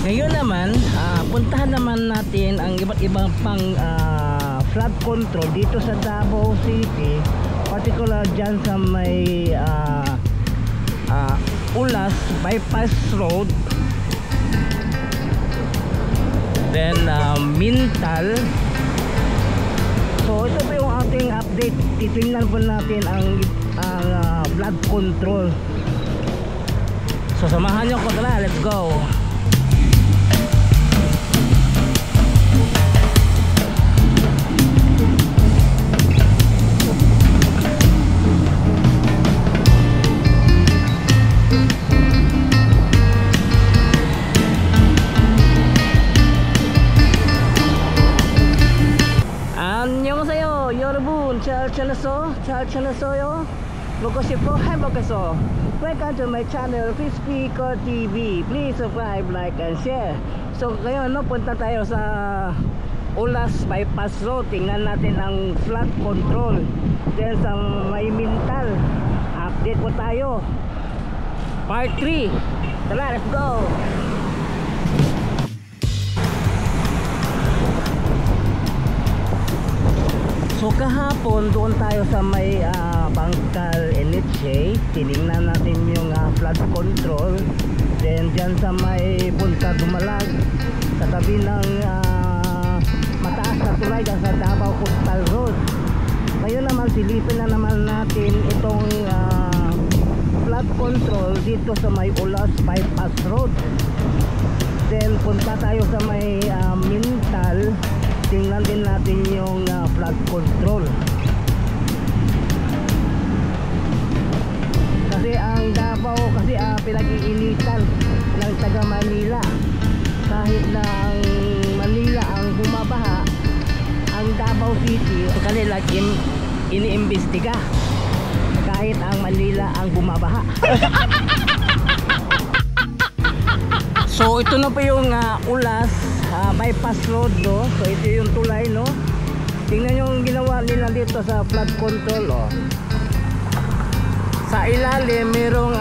Ngayon naman, puntahan naman natin ang iba't ibang pang flood control dito sa Davao City, particular dyan sa may Ulas Bypass Road, then Mintal. So ito po yung ating update. Titingnan po natin ang flood control. So samahan nyo ko, tara, let's go. 안녕하세요 여러분, 잘 지냈어요? 먹고 싶어 행복해서. Welcome to my channel Crispy Core TV. Please subscribe, like and share. So ngayon punta tayo sa Ulas Bypass Road. Tingnan natin ang flood control. Then sa may Mintal, update po tayo, part 3. Tara, let's go. So kahapon doon tayo sa may Bangkal Eniche, tinignan natin yung flood control. Then dyan sa may Punta Dumalag, sa tabi ng mataas na tulay dyan sa Davao Coastal Road. Ngayon naman silipin na naman natin itong flood control dito sa may Ulas Bypass Road. Then punta tayo sa may Mintal. Tingnan din natin yung flood control. Kasi ang Davao kasi pinag-iinitan ng taga Manila. Kahit na ang Manila ang bumabaha, ang Davao City kanila iniimbestiga kahit ang Manila ang bumabaha. So ito na po yung Ulas Bypass Road, no? So ito yung tulay, no? Tingnan nyo yung ginawa nila dito sa flood control, oh. Sa ilalim merong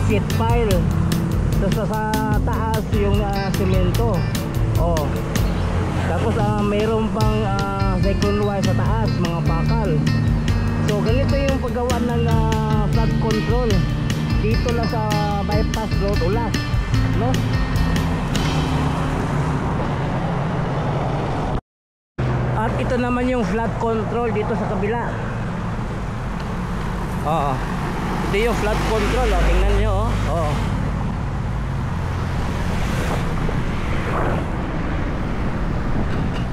seat pile. So sa taas yung semento, oh. Tapos mayroon pang second wire sa taas, mga bakal. So ganito yung paggawa ng flood control dito lang sa Bypass Road Ulas, no? At ito naman yung flood control dito sa kabila. Oo. Ito yung flood control, oh. Tingnan nyo, oh. Oo.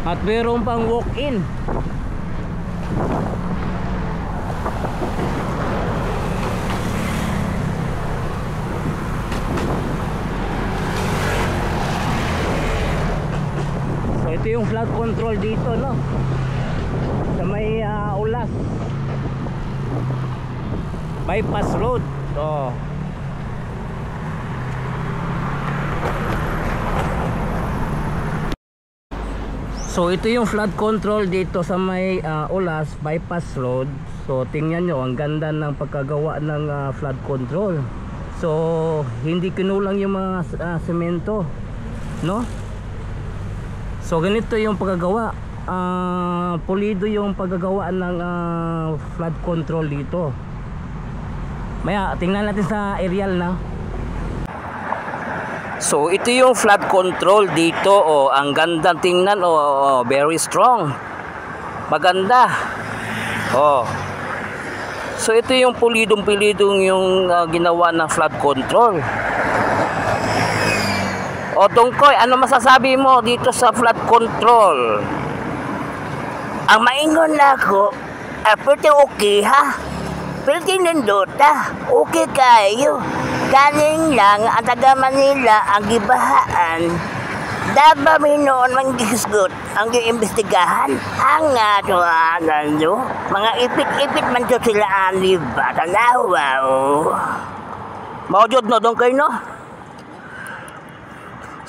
At meron pang walk-in. Ito yung flood control dito, no? Sa may Ulas Bypass Road. So ito yung flood control dito sa may Ulas Bypass Road. So tingnan nyo, ang ganda ng pagkagawa ng flood control. So hindi kinulang yung mga semento, no? So ganito yung paggawa, pulido yung paggagawa ng flood control dito. Maya tingnan natin sa aerial na. So ito yung flood control dito, oh. Ang ganda tingnan, oh, very strong, maganda, oh. So ito yung pulidong yung ginawa ng flood control. O Tungkoy, ano masasabi mo dito sa flood control? Ang maingon na ako, pero okay ha. Pero nindota, okay kayo. Galing lang ang taga Manila ang gibahaan. Daba may noon manggisgot ang giimbestigahan. Ang nga tuwanan nyo, mga ipit-ipit man to sila ang liba. Tanawa, oh. Maudod no, Tungkoy, no?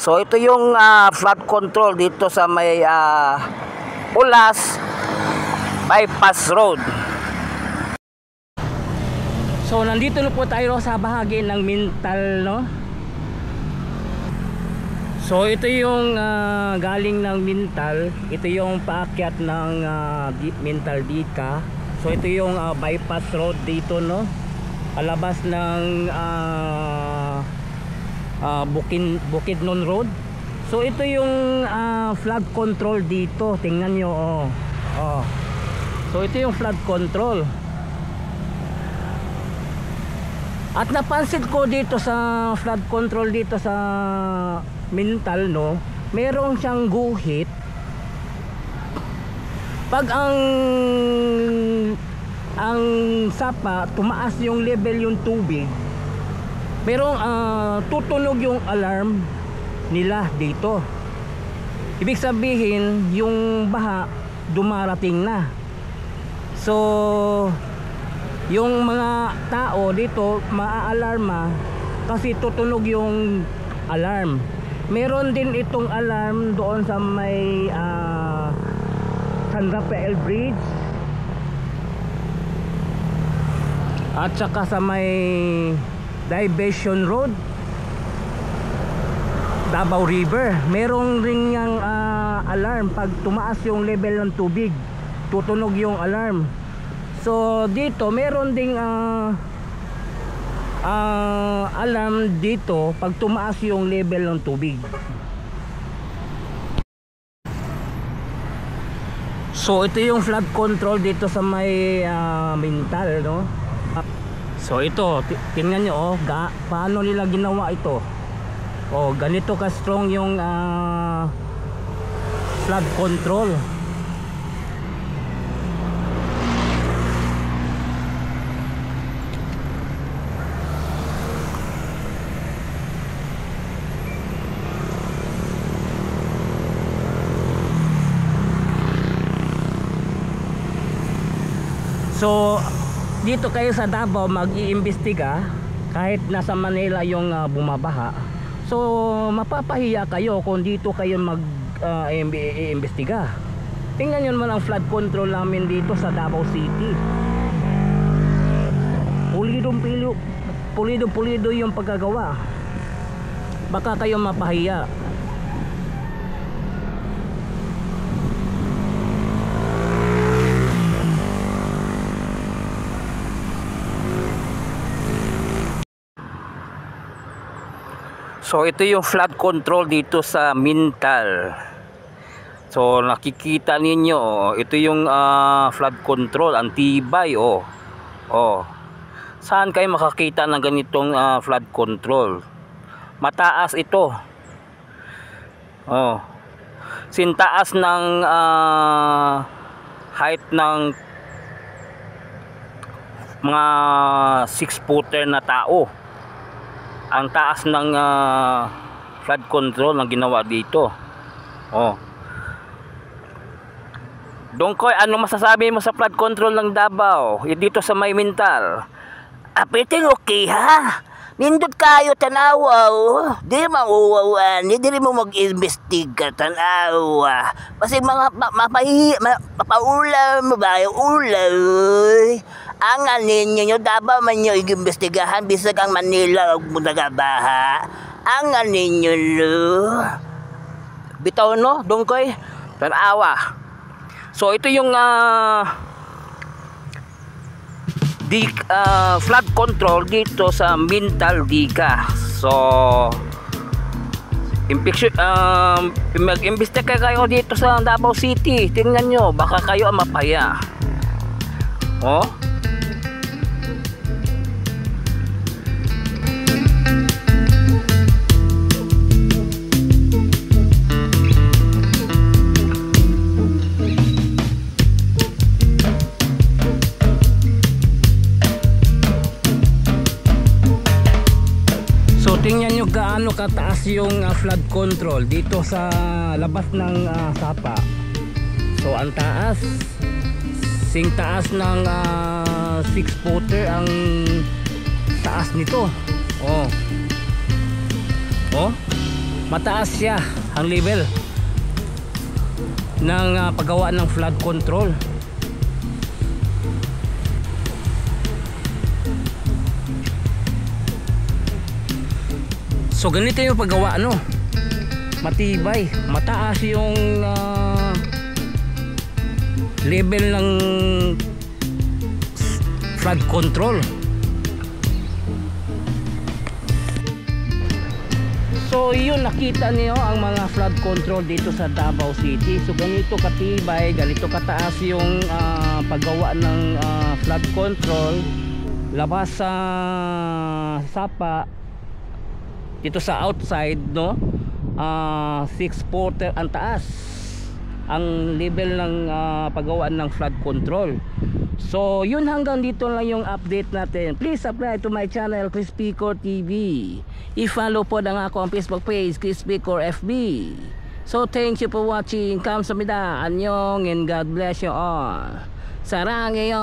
So ito yung flood control dito sa may Ulas Bypass Road. So nandito na po tayo sa bahagi ng Mintal, no? So ito yung galing ng Mintal. Ito yung paakyat ng Mintal Dika. So ito yung bypass road dito, no, palabas ng Bukidnon Road. So ito yung flood control dito. Tingnan nyo, oh. So ito yung flood control. At napansin ko dito sa flood control dito sa Mintal, no, merong siyang guhit. Pag ang sapa tumaas yung level yung tubig, merong tutunog yung alarm nila dito. Ibig sabihin yung baha dumarating na. So yung mga tao dito maaalarma kasi tutunog yung alarm. Meron din itong alarm doon sa may San Rafael Bridge at saka sa may Diversion Road, Davao River. Merong ring yang alarm pag tumaas yung level ng tubig, tutunog yung alarm. So dito meron ding alarm dito pag tumaas yung level ng tubig. So ito yung flood control dito sa may Mintal, no. So ito, tingnan nyo, paano nila ginawa ito. Ganito ka strong yung flood control. So dito kayo sa Davao mag-iimbestiga kahit nasa Manila yung bumabaha. So mapapahiya kayo kung dito kayo mag-iimbestiga. Tingnan nyo naman ang flood control namin dito sa Davao City. Pulido yung pagkagawa. Baka kayo mapahiya. So ito yung flood control dito sa Mintal. So nakikita ninyo, ito yung flood control, ang tibay, Saan kayo makakita ng ganitong flood control? Mataas ito. Sintaas ng height ng mga 6-footer na tao. Ang taas ng flood control na ginawa dito. Dongkoy, ano masasabi mo sa flood control ng Davao dito sa may Mintal? Apiting okay ha. Nindot kayo tanawaw. Di mauwawan. Di mo mag-imbestiga tanawa. Kasi mga mapaulam ba yung ulam. Ang ninyo nyo Davao man nyo igimbestigahan bisag ang Manila og mudagabaha. Ang ninyo lo. Bitaw, no, Dongkoy, tanawa. So ito yung flood control dito sa Mintal Dika. So mag-imbestiga kayo dito sa Davao City. Tingnan nyo, baka kayo ang mapaya. Tingnan nyo gaano kataas yung flood control dito sa labas ng Sapa. So ang taas, sing taas ng 6-footer ang taas nito. Mataas siya ang level ng paggawa ng flood control. So ganito yung paggawa, matibay, mataas yung level ng flood control. So yun, nakita niyo ang mga flood control dito sa Davao City. So ganito katibay, ganito kataas yung paggawa ng flood control. Labas sa sapa dito sa outside, no, 6-footer ang taas ang level ng paggawa ng flood control. So yun, hanggang dito lang yung update natin. Please subscribe to my channel, Chris Picor TV. I-follow po na nga ako ang Facebook page, Chris Picor FB. So thank you for watching. Kamsahamnida, annyeong, and God bless you all. Sarangayo.